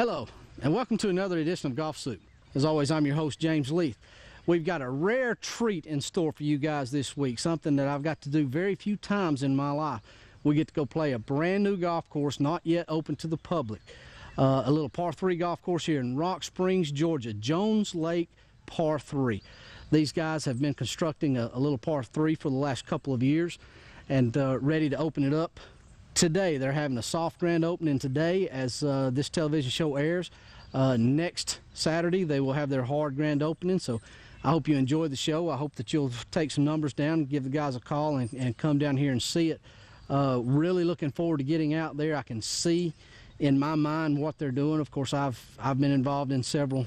Hello, and welcome to another edition of Golf Soup. As always, I'm your host, James Leith. We've got a rare treat in store for you guys this week, something that I've got to do very few times in my life. We get to go play a brand new golf course, not yet open to the public. A little par 3 golf course here in Rock Springs, Georgia, Jones Lake par 3. These guys have been constructing a little par 3 for the last couple of years and ready to open it up today. They're having a soft grand opening today as this television show airs. Next Saturday they will have their hard grand opening, so I hope you enjoy the show. I hope that you'll take some numbers down and give the guys a call and come down here and see it. Really looking forward to getting out there. I can see in my mind what they're doing. Of course, I've been involved in several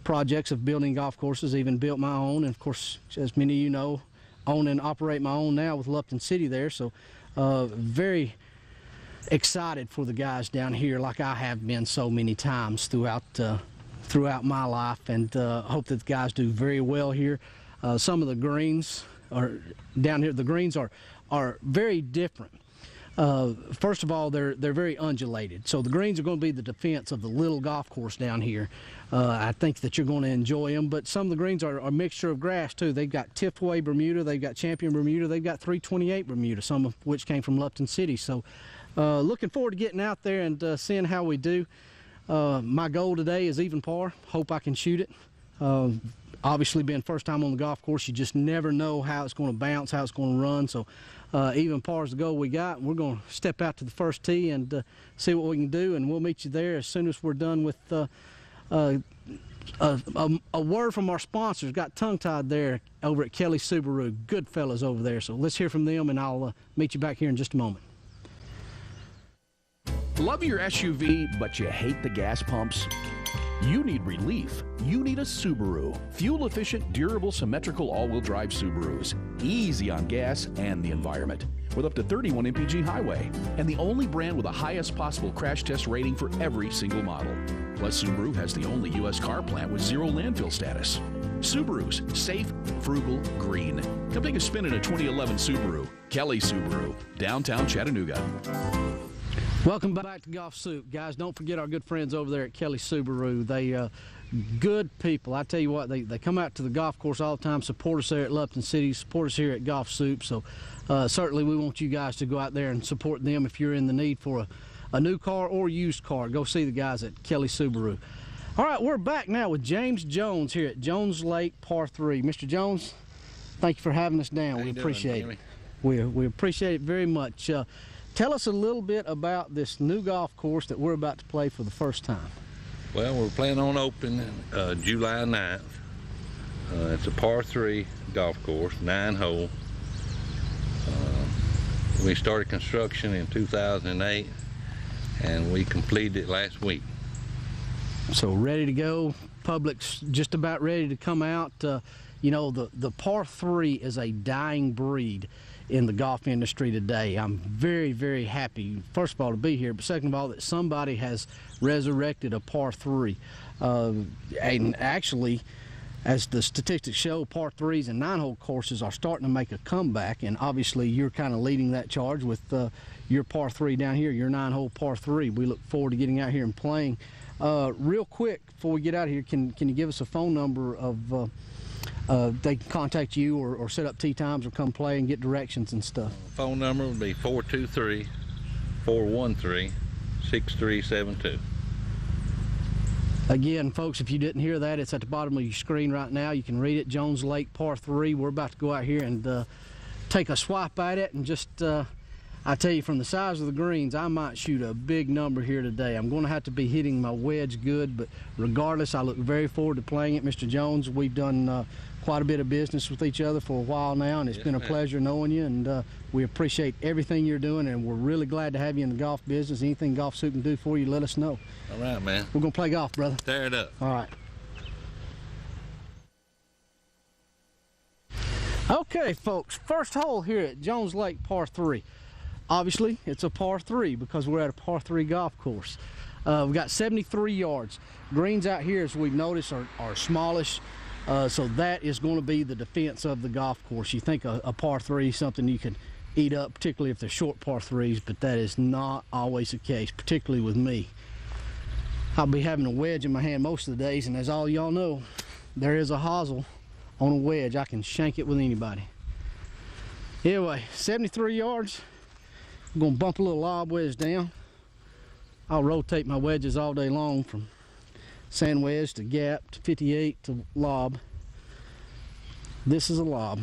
projects of building golf courses, even built my own, and of course, as many of you know, own and operate my own now with Lupton City there. So very excited for the guys down here, like I have been so many times throughout my life, and hope that the guys do very well here. Some of the greens are down here. The greens are very different. First of all, they're very undulated, so the greens are going to be the defense of the little golf course down here. I think that you're going to enjoy them, but some of the greens are a mixture of grass too. They've got Tiffaway Bermuda, they've got Champion Bermuda, they've got 328 Bermuda, some of which came from Lupton City. So looking forward to getting out there and seeing how we do. My goal today is even par. Hope I can shoot it. Obviously, being first time on the golf course, you just never know how it's going to bounce, how it's going to run. So even par is the goal we got. We're going to step out to the first tee and see what we can do, and we'll meet you there as soon as we're done with a word from our sponsors. Got tongue-tied there over at Kelly Subaru. Good fellas over there. So let's hear from them, and I'll meet you back here in just a moment. Love your SUV, but you hate the gas pumps? You need relief. You need a Subaru. Fuel-efficient, durable, symmetrical all-wheel drive Subarus. Easy on gas and the environment. With up to 31 mpg highway. And the only brand with the highest possible crash test rating for every single model. Plus, Subaru has the only U.S. car plant with 0 landfill status. Subarus. Safe, frugal, green. Come take a spin in a 2011 Subaru. Kelly Subaru. Downtown Chattanooga. Welcome back to Golf Soup. Guys, don't forget our good friends over there at Kelly Subaru. They good people. I tell you what, they come out to the golf course all the time, support us there at Lupton City, support us here at Golf Soup. So certainly we want you guys to go out there and support them if you're in the need for a new car or used car. Go see the guys at Kelly Subaru. All right, we're back now with James Jones here at Jones Lake Par 3. Mr. Jones, thank you for having us down. We appreciate it. We appreciate it very much. Tell us a little bit about this new golf course that we're about to play for the first time. Well, we're planning on opening July 9th. It's a par 3 golf course, 9-hole. We started construction in 2008, and we completed it last week. So ready to go. Public's just about ready to come out. You know, the par 3 is a dying breed in the golf industry today. I'm very, very happy, first of all, to be here, but second of all, that somebody has resurrected a par 3. And actually, as the statistics show, par 3s and 9-hole courses are starting to make a comeback, and obviously you're kind of leading that charge with your par 3 down here, your 9-hole par 3. We look forward to getting out here and playing. Real quick, before we get out of here, can you give us a phone number of they can contact you or set up tee times or come play and get directions and stuff? Phone number would be 423-413-6372. Again, folks, if you didn't hear that, it's at the bottom of your screen right now. You can read it, Jones Lake Par 3. We're about to go out here and take a swipe at it, and just I tell you, from the size of the greens, I might shoot a big number here today. I'm going to have to be hitting my wedge good, but regardless, I look very forward to playing it. Mr. Jones, we've done quite a bit of business with each other for a while now, and it's been a pleasure knowing you, and we appreciate everything you're doing, and we're really glad to have you in the golf business. Anything Golf Soup can do for you, let us know. All right, man. We're going to play golf, brother. Tear it up. All right. Okay, folks, first hole here at Jones Lake Par 3. Obviously, it's a par 3 because we're at a par 3 golf course. We've got 73 yards. Greens out here, as we've noticed, are smallish. So that is going to be the defense of the golf course. You think a par 3 is something you can eat up, particularly if they're short par 3s, but that is not always the case, particularly with me. I'll be having a wedge in my hand most of the days, and as all y'all know, there is a hosel on a wedge. I can shank it with anybody. Anyway, 73 yards. I'm gonna bump a little lob wedge down. I'll rotate my wedges all day long, from sand wedge to gap to 58 to lob. This is a lob.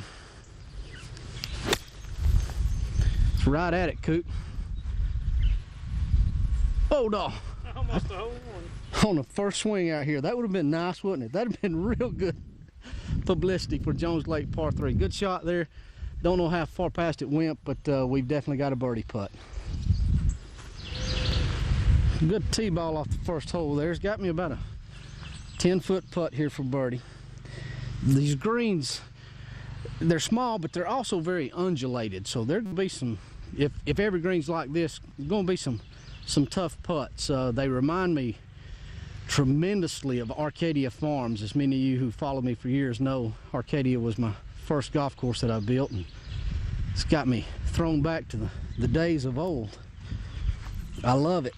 It's right at it, Coop. Oh no! Almost a hole one. On the first swing out here, that would have been nice, wouldn't it? That'd have been real good publicity for Jones Lake par 3. Good shot there. Don't know how far past it went, but we've definitely got a birdie putt. Good tee ball off the first hole there. It's got me about a 10-foot putt here for birdie. These greens, they're small, but they're also very undulated. So there'll be some, if every green's like this, there's gonna be some tough putts. They remind me tremendously of Arcadia Farms. As many of you who follow me for years know, Arcadia was my first golf course that I built, and it's got me thrown back to the days of old. I love it.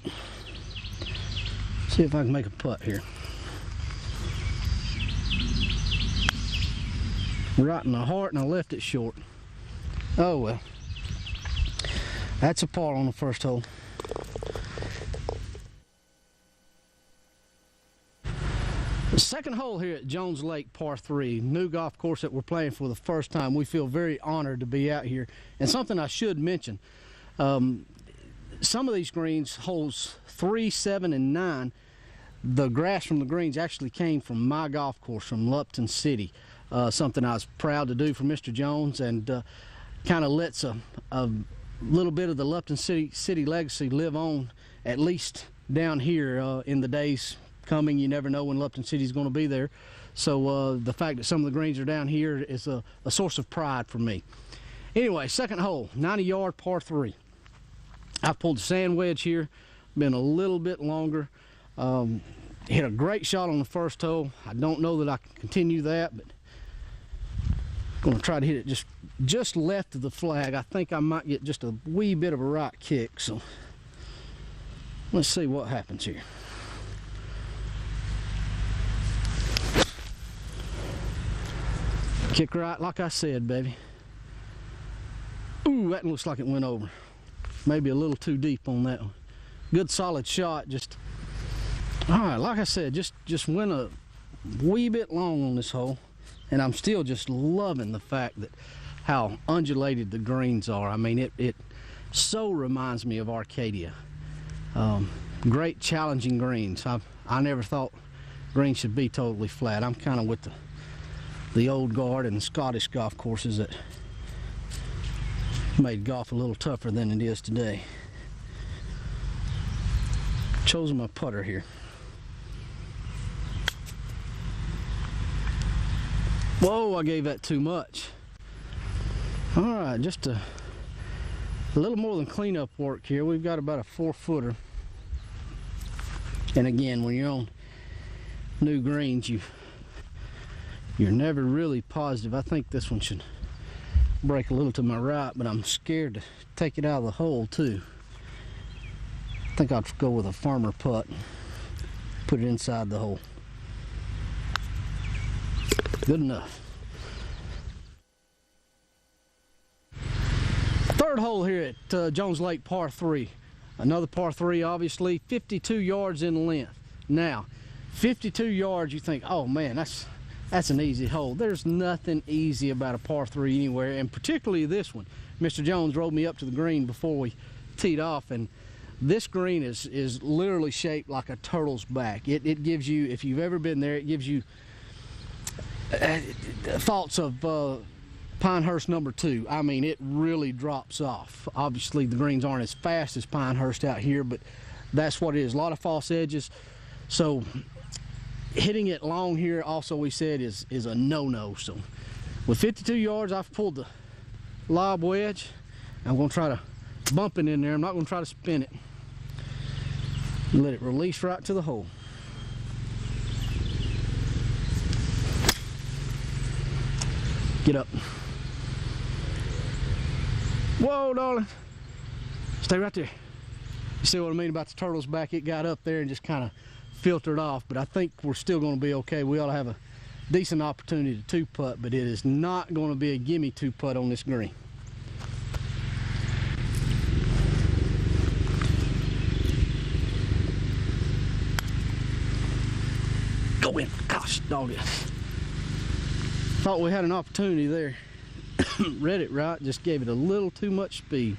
See if I can make a putt here. Right in the heart, and I left it short. Oh well. That's a par on the first hole. The second hole here at Jones Lake par 3, new golf course that we're playing for the first time. We feel very honored to be out here. And something I should mention, some of these greens, holes 3, 7, and 9, the grass from the greens actually came from my golf course, from Lupton City. Something I was proud to do for Mr. Jones, and kind of lets a little bit of the Lupton City legacy live on, at least down here in the days coming. You never know when Lupton City is going to be there. So the fact that some of the greens are down here is a source of pride for me. Anyway, second hole, 90-yard par 3. I've pulled the sand wedge here, been a little bit longer. Hit a great shot on the first hole. I don't know that I can continue that, but I'm going to try to hit it just left of the flag. I think I might get just a wee bit of a right kick, so let's see what happens here. Kick right, like I said, baby. Ooh, that looks like it went over. Maybe a little too deep on that one. Good solid shot. Just all right, like I said, just went a wee bit long on this hole, and I'm still just loving the fact that how undulated the greens are. I mean, it so reminds me of Arcadia. Great challenging greens. I never thought greens should be totally flat. I'm kind of with the old guard and the Scottish golf courses that made golf a little tougher than it is today. Chosen my putter here. Whoa, I gave that too much. All right, just a little more than cleanup work here. We've got about a 4-footer. And again, when you're on new greens, you're never really positive. I think this one should break a little to my right, but I'm scared to take it out of the hole too. I think I'll go with a farmer putt, put it inside the hole. Good enough. Third hole here at Jones Lake par 3. Another par 3, obviously, 52 yards in length. Now, 52 yards, you think, oh man, that's an easy hole. There's nothing easy about a par 3 anywhere, and particularly this one. Mr. Jones rolled me up to the green before we teed off, and this green is literally shaped like a turtle's back. It gives you, if you've ever been there, it gives you thoughts of Pinehurst number 2. I mean, it really drops off. Obviously, the greens aren't as fast as Pinehurst out here, but that's what it is. A lot of false edges. So hitting it long here, also we said, is a no-no. So with 52 yards, I've pulled the lob wedge. I'm going to try to bump it in there. I'm not going to try to spin it. Let it release right to the hole. Get up. Whoa, darling. Stay right there. You see what I mean about the turtle's back? It got up there and just kind of filtered off, but I think we're still going to be okay. We ought to have a decent opportunity to two-putt, but it is not going to be a gimme two-putt on this green. Go in. Gosh, dog it. Thought we had an opportunity there. Read it right, just gave it a little too much speed.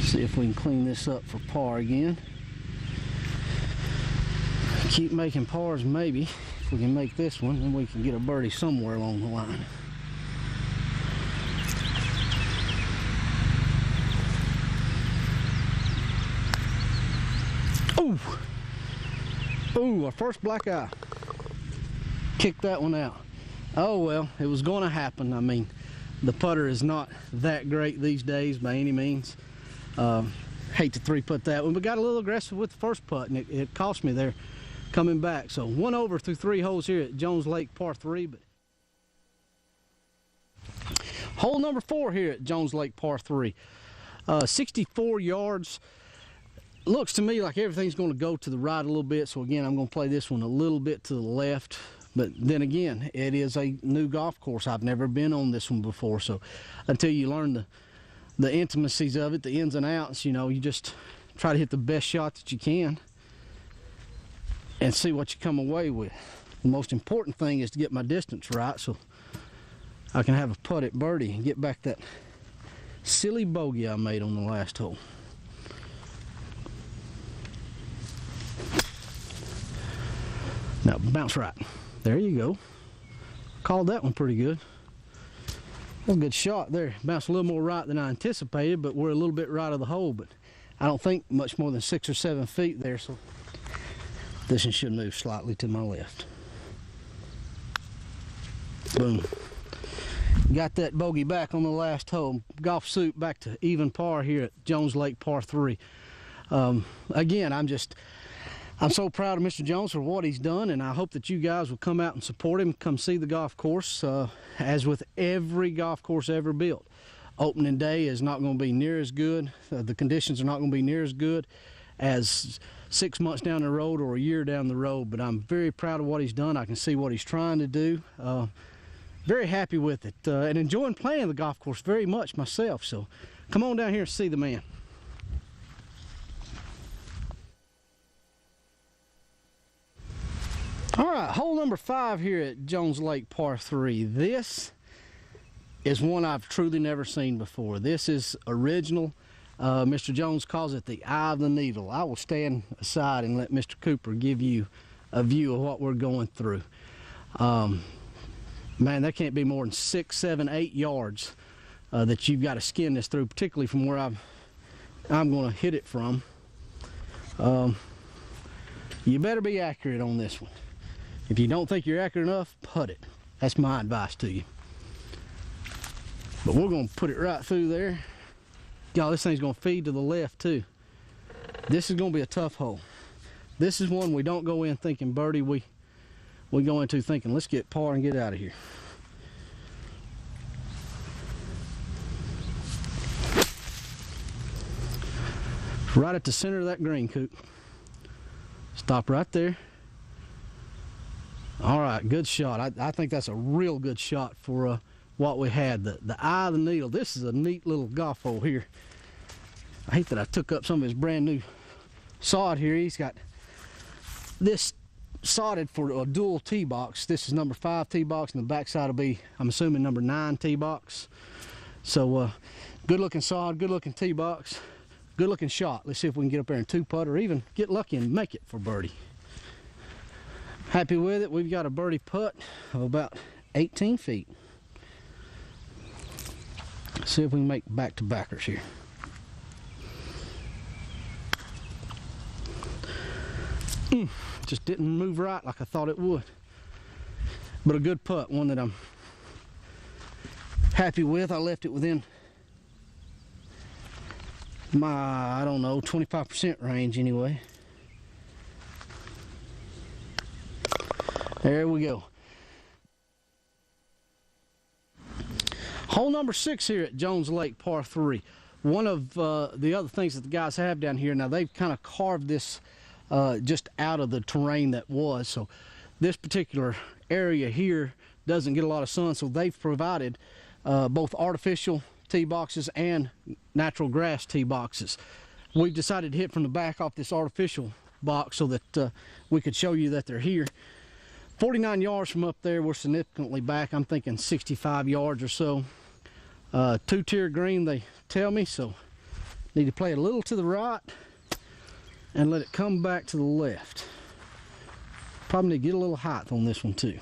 See if we can clean this up for par again. Keep making pars, maybe. If we can make this one, then we can get a birdie somewhere along the line. Ooh! Ooh, our first black eye. Kicked that one out. Oh well, it was going to happen. I mean, the putter is not that great these days by any means. Hate to three-putt that one, but got a little aggressive with the first putt, and it cost me there coming back. So 1 over through 3 holes here at Jones Lake par 3. But hole number 4 here at Jones Lake par 3. 64 yards. Looks to me like everything's going to go to the right a little bit. So again, I'm going to play this one a little bit to the left. But then again, it is a new golf course. I've never been on this one before. So until you learn the intimacies of it, the ins and outs, you know, you just try to hit the best shot that you can and see what you come away with. The most important thing is to get my distance right so I can have a putt at birdie and get back that silly bogey I made on the last hole. Now bounce right. There you go. Called that one pretty good. That's a good shot there. Bounced a little more right than I anticipated, but we're a little bit right of the hole, but I don't think much more than 6 or 7 feet there, so this one should move slightly to my left. Boom. Got that bogey back on the last hole. Golf suit back to even par here at Jones Lake par 3. Again, I'm so proud of Mr. Jones for what he's done, and I hope that you guys will come out and support him, come see the golf course. As with every golf course ever built, opening day is not going to be near as good. The conditions are not going to be near as good as 6 months down the road or a year down the road, but I'm very proud of what he's done. I can see what he's trying to do. Very happy with it, and enjoying playing the golf course very much myself. So come on down here and see the man. All right, hole number 5 here at Jones Lake par 3. This is one I've truly never seen before. This is original. Mr. Jones calls it the eye of the needle. I will stand aside and let Mr. Cooper give you a view of what we're going through. Man, that can't be more than 6, 7, 8 yards that you've got to skin this through, particularly from where I'm going to hit it from. You better be accurate on this one. If you don't think you're accurate enough, putt it. That's my advice to you. But we're going to put it right through there. Y'all, this thing's going to feed to the left too. This is going to be a tough hole. This is one we don't go in thinking birdie. We go into thinking, let's get par and get out of here. Right at the center of that green, Coop. Stop right there. All right, good shot. I think that's a real good shot for what we had. The eye of the needle. This is a neat little golf hole here. I hate that I took up some of his brand new sod here. He's got this sodded for a dual tee box. This is number 5 tee box, and the backside will be, I'm assuming, number 9 tee box. So good looking sod, good looking tee box, good looking shot. Let's see if we can get up there and two-putt or even get lucky and make it for birdie. Happy with it. We've got a birdie putt of about 18 feet. Let's see if we can make back-to-backers here. Just didn't move right like I thought it would. But a good putt, one that I'm happy with. I left it within my, I don't know, 25% range anyway. There we go. Hole number 6 here at Jones Lake par 3. One of the other things that the guys have down here, now they've kind of carved this just out of the terrain that was. So this particular area here doesn't get a lot of sun, so they've provided both artificial tee boxes and natural grass tee boxes. We've decided to hit from the back off this artificial box so that we could show you that they're here. 49 yards from up there, we're significantly back. I'm thinking 65 yards or so. Two-tier green, they tell me, so need to play a little to the right and let it come back to the left. Probably need to get a little height on this one too.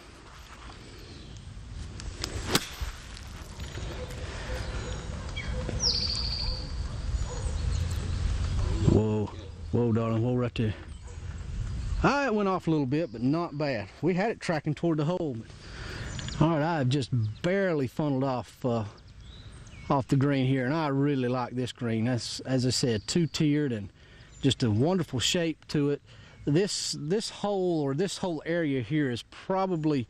Whoa, whoa, darling, whoa, right there. It went off a little bit, but not bad. We had it tracking toward the hole. But, all right, I've just barely funneled off the green here, and I really like this green. That's, as I said, two-tiered and just a wonderful shape to it. This hole, or this whole area here, is probably,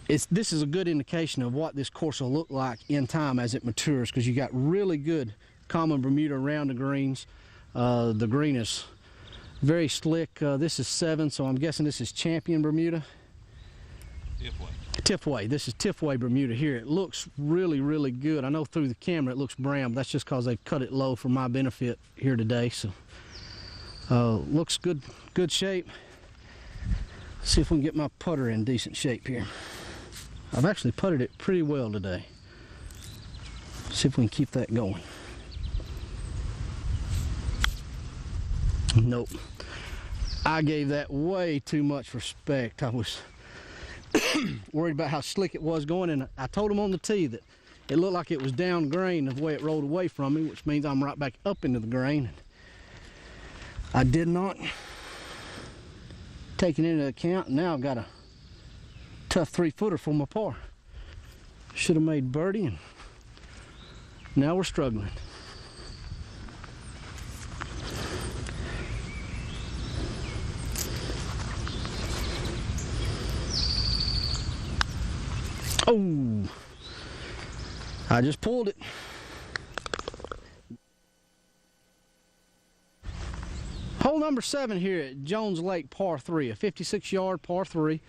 this is a good indication of what this course will look like in time as it matures, because you got really good common Bermuda around the greens. The green is very slick. This is 7, so I'm guessing this is Champion Bermuda. Tiffway. This is Tiffway Bermuda here. It looks really, really good. I know through the camera it looks brown, but that's just because they've cut it low for my benefit here today. So looks good, good shape. See if we can get my putter in decent shape here. I've actually putted it pretty well today. See if we can keep that going. Nope. I gave that way too much respect. I was worried about how slick it was going, and I told him on the tee that it looked like it was down grain the way it rolled away from me, which means I'm right back up into the grain. I did not take it into account, and now I've got a tough 3-footer for my par. Should have made birdie, and now we're struggling. Oh, I just pulled it. Hole number 7 here at Jones Lake par 3, a 56-yard par 3.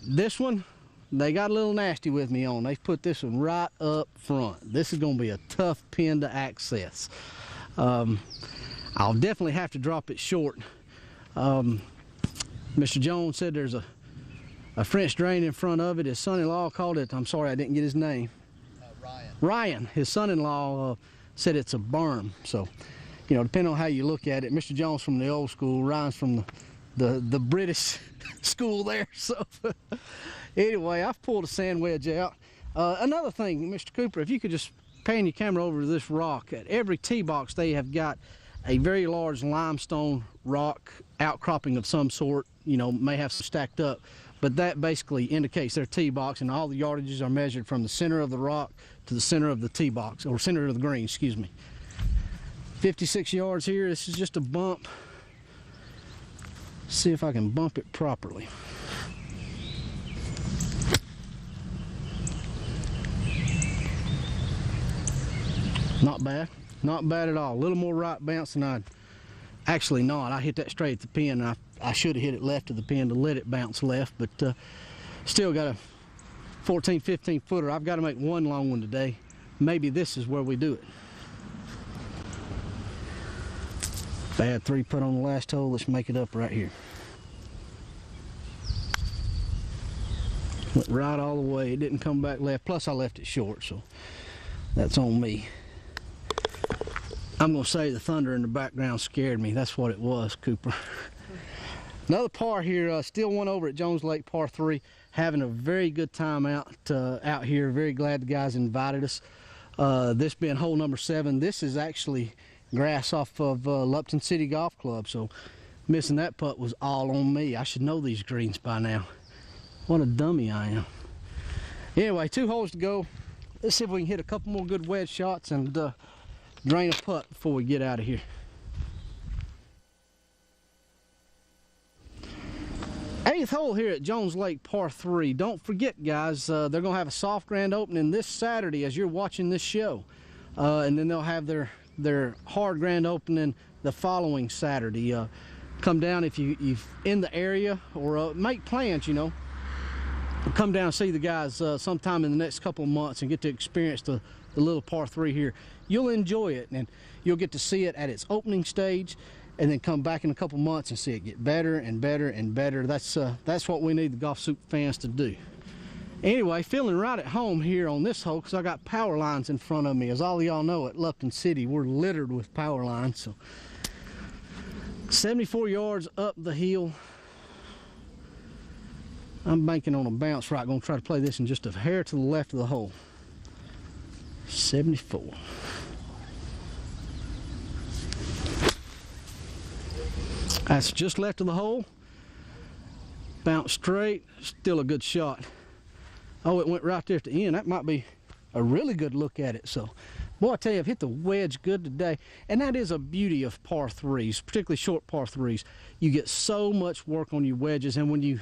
This one, they got a little nasty with me on. They put this one right up front. This is going to be a tough pin to access. I'll definitely have to drop it short. Mr. Jones said there's a French drain in front of it. His son-in-law called it, I'm sorry I didn't get his name. Ryan, his son-in-law said it's a berm. So, you know, depending on how you look at it, Mr. Jones from the old school, Ryan's from the British school there. So anyway, I've pulled a sand wedge out. Another thing, Mr. Cooper, if you could just pan your camera over to this rock. At every tee box they have got a very large limestone rock outcropping of some sort, you know, may have some stacked up. But that basically indicates their tee box, and all the yardages are measured from the center of the rock to the center of the tee box, or center of the green, excuse me. 56 yards here. This is just a bump. See if I can bump it properly. Not bad. Not bad at all. A little more right bounce than I'd actually not. I hit that straight at the pin, and I should have hit it left of the pin to let it bounce left, but still got a 14, 15 footer. I've got to make one long one today. Maybe this is where we do it. Bad 3-putt on the last hole. Let's make it up right here. Went right all the way. It didn't come back left. Plus I left it short, so that's on me. I'm going to say the thunder in the background scared me. That's what it was, Cooper. Another par here, still one over at Jones Lake par 3. Having a very good time out here. Very glad the guys invited us. This being hole number 7. This is actually grass off of Lupton City Golf Club, so missing that putt was all on me. I should know these greens by now. What a dummy I am. Anyway, 2 holes to go. Let's see if we can hit a couple more good wedge shots and drain a putt before we get out of here. 8th hole here at Jones Lake par 3. Don't forget, guys, they're going to have a soft grand opening this Saturday as you're watching this show. and then they'll have their hard grand opening the following Saturday. Come down if you're in the area, or make plans, you know. Come down and see the guys sometime in the next couple of months and get to experience the little par 3 here. You'll enjoy it, and you'll get to see it at its opening stage, and then come back in a couple months and see it get better and better and better. That's what we need the Golf Soup fans to do. Anyway, feeling right at home here on this hole because I got power lines in front of me. As all of y'all know, at Lupton City, we're littered with power lines. So 74 yards up the hill. I'm banking on a bounce right. Gonna try to play this in just a hair to the left of the hole. 74. That's just left of the hole. Bounce straight. Still a good shot. Oh, it went right there at the end. That might be a really good look at it. So, boy, I tell you, I've hit the wedge good today. And that is a beauty of par 3s, particularly short par 3s. You get so much work on your wedges, and when you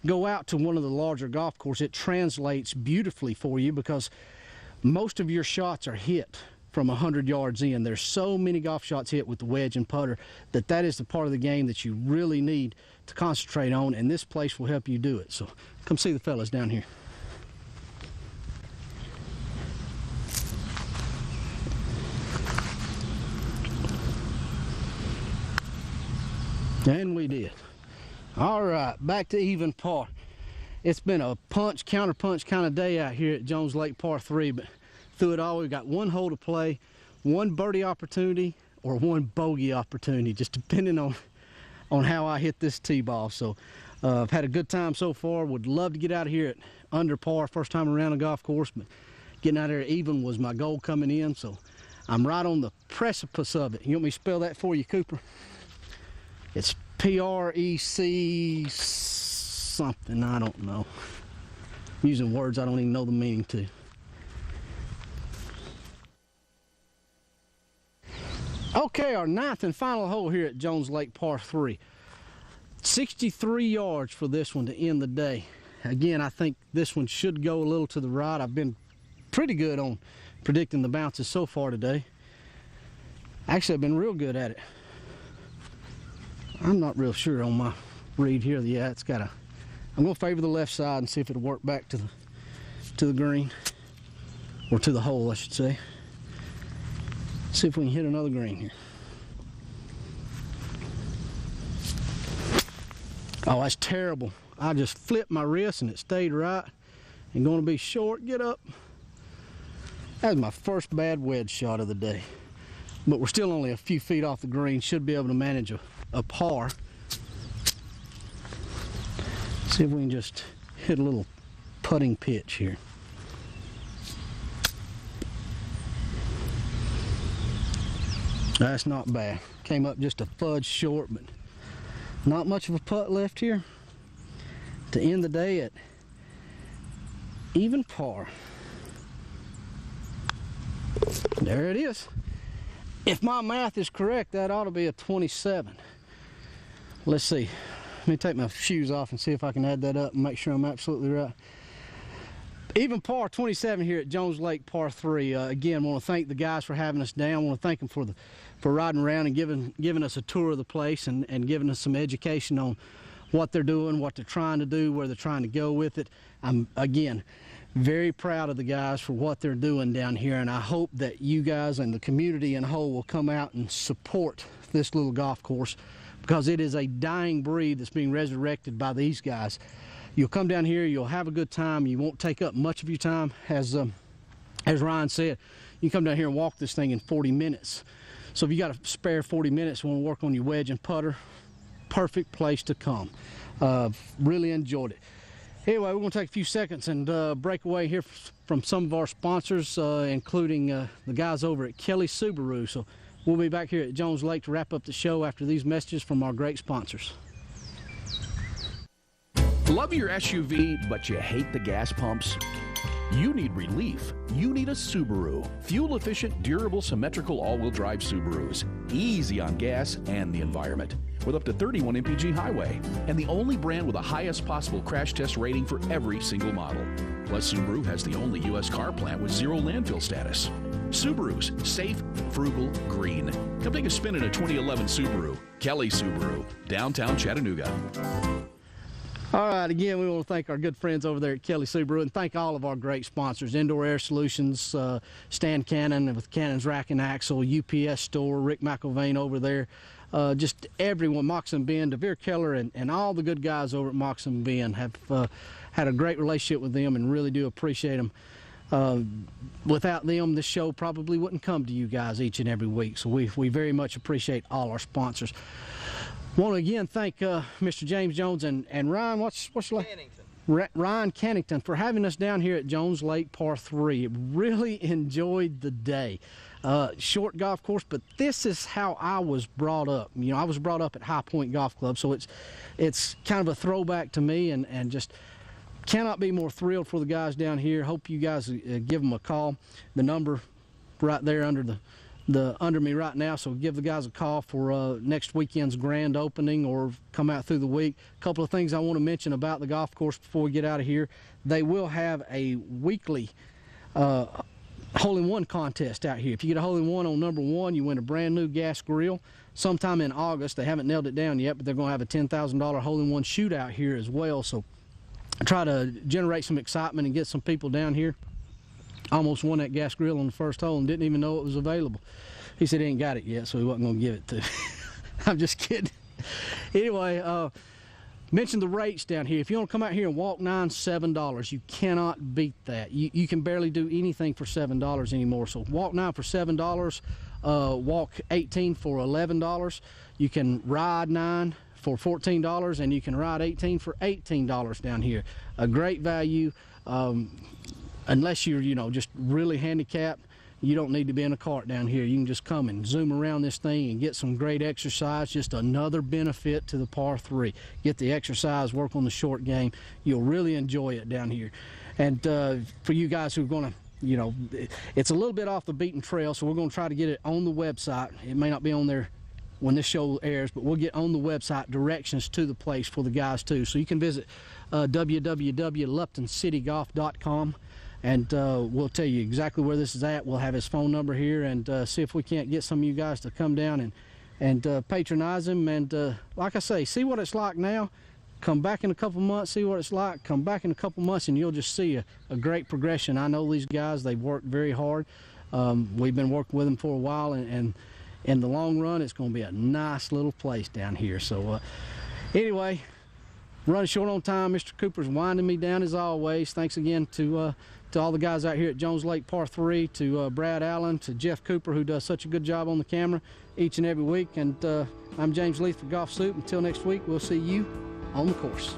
go out to one of the larger golf courses, it translates beautifully for you because most of your shots are hit from 100 yards in. There's so many golf shots hit with the wedge and putter that is the part of the game that you really need to concentrate on, and this place will help you do it. So come see the fellas down here. And we did. All right, back to even par. It's been a punch, counter punch kind of day out here at Jones Lake par 3, but through it all, we've got one hole to play, one birdie opportunity, or one bogey opportunity, just depending on how I hit this tee ball. So I've had a good time so far. Would love to get out of here at under par, first time around a golf course, but getting out there even was my goal coming in. So I'm right on the precipice of it. You want me to spell that for you, Cooper? It's P-R-E-C something, I don't know. I'm using words I don't even know the meaning to. Okay, our 9th and final hole here at Jones Lake par 3. 63 yards for this one to end the day. Again, I think this one should go a little to the right. I've been pretty good on predicting the bounces so far today. Actually, I've been real good at it. I'm not real sure on my read here. Yeah, it's got a. I'm gonna favor the left side and see if it'll work back to the green, or to the hole, I should say. See if we can hit another green here. Oh, that's terrible. I just flipped my wrist and it stayed right. And going to be short. Get up. That was my first bad wedge shot of the day. But we're still only a few feet off the green. Should be able to manage a par. See if we can just hit a little putting pitch here. That's not bad. Came up just a fudge short, but not much of a putt left here to end the day at even par. There it is. If my math is correct, that ought to be a 27. Let's see. Let me take my shoes off and see if I can add that up and make sure I'm absolutely right. Even par 27 here at Jones Lake par 3. Again, want to thank the guys for having us down. Want to thank them for riding around and giving us a tour of the place and giving us some education on what they're doing, what they're trying to do, where they're trying to go with it. I'm, again, very proud of the guys for what they're doing down here, and I hope that you guys and the community in whole will come out and support this little golf course, because it is a dying breed that's being resurrected by these guys. You'll come down here, you'll have a good time, you won't take up much of your time. As Ryan said, you come down here and walk this thing in 40 minutes. So if you got a spare 40 minutes, want to work on your wedge and putter, perfect place to come. Really enjoyed it. Anyway, we're going to take a few seconds and break away here from some of our sponsors, including the guys over at Kelly Subaru. So we'll be back here at Jones Lake to wrap up the show after these messages from our great sponsors. Love your SUV, but you hate the gas pumps? You need relief. You need a Subaru. Fuel-efficient, durable, symmetrical all-wheel drive Subarus. Easy on gas and the environment. With up to 31 mpg highway. And the only brand with the highest possible crash test rating for every single model. Plus, Subaru has the only U.S. car plant with zero landfill status. Subarus, safe, frugal, green. Come take a spin in a 2011 Subaru. Kelly Subaru, downtown Chattanooga. All right, again, we want to thank our good friends over there at Kelly Subaru and thank all of our great sponsors, Indoor Air Solutions, Stan Cannon with Cannon's Rack and Axle, UPS Store, Rick McIlvain over there, just everyone, Mox and Ben, DeVere Keller, and all the good guys over at Mox and Ben have had a great relationship with them and really do appreciate them. Without them, this show probably wouldn't come to you guys each and every week, so we very much appreciate all our sponsors. Want to again thank Mr. James Jones and Ryan, what's your name? Ryan Cannington for having us down here at Jones Lake Par 3. Really enjoyed the day. Short golf course, but this is how I was brought up. You know, I was brought up at High Point Golf Club, so it's kind of a throwback to me, and just cannot be more thrilled for the guys down here. Hope you guys give them a call. The number right there under me right now, so give the guys a call for next weekend's grand opening or come out through the week. A couple of things I want to mention about the golf course before we get out of here. They will have a weekly hole-in-one contest out here. If you get a hole-in-one on number 1, you win a brand new gas grill. Sometime in August, they haven't nailed it down yet, but they're going to have a $10,000 hole-in-one shootout here as well, so try to generate some excitement and get some people down here. Almost won that gas grill on the first hole and didn't even know it was available. He said he ain't got it yet, so he wasn't going to give it to me. I'm just kidding. Anyway, mention the rates down here. If you want to come out here and walk 9, $7. You cannot beat that. You can barely do anything for $7 anymore. So walk 9 for $7, walk 18 for $11. You can ride 9 for $14, and you can ride 18 for $18 down here. A great value. Unless you're, just really handicapped, you don't need to be in a cart down here. You can just come and zoom around this thing and get some great exercise. Just another benefit to the Par 3. Get the exercise, work on the short game. You'll really enjoy it down here. And for you guys who are going to, it's a little bit off the beaten trail, so we're going to try to get it on the website. It may not be on there when this show airs, but we'll get on the website directions to the place for the guys too. So you can visit www.luptoncitygolf.com. and we'll tell you exactly where this is at. We'll have his phone number here and see if we can't get some of you guys to come down and patronize him. And like I say, see what it's like now. Come back in a couple months, see what it's like. Come back in a couple months and you'll just see a great progression. I know these guys, they've worked very hard. We've been working with them for a while, and in the long run, it's going to be a nice little place down here. So anyway, running short on time. Mr. Cooper's winding me down as always. Thanks again to all the guys out here at Jones Lake Par 3, to Brad Allen, to Jeff Cooper, who does such a good job on the camera each and every week. And I'm James Leith for Golf Soup. Until next week, we'll see you on the course.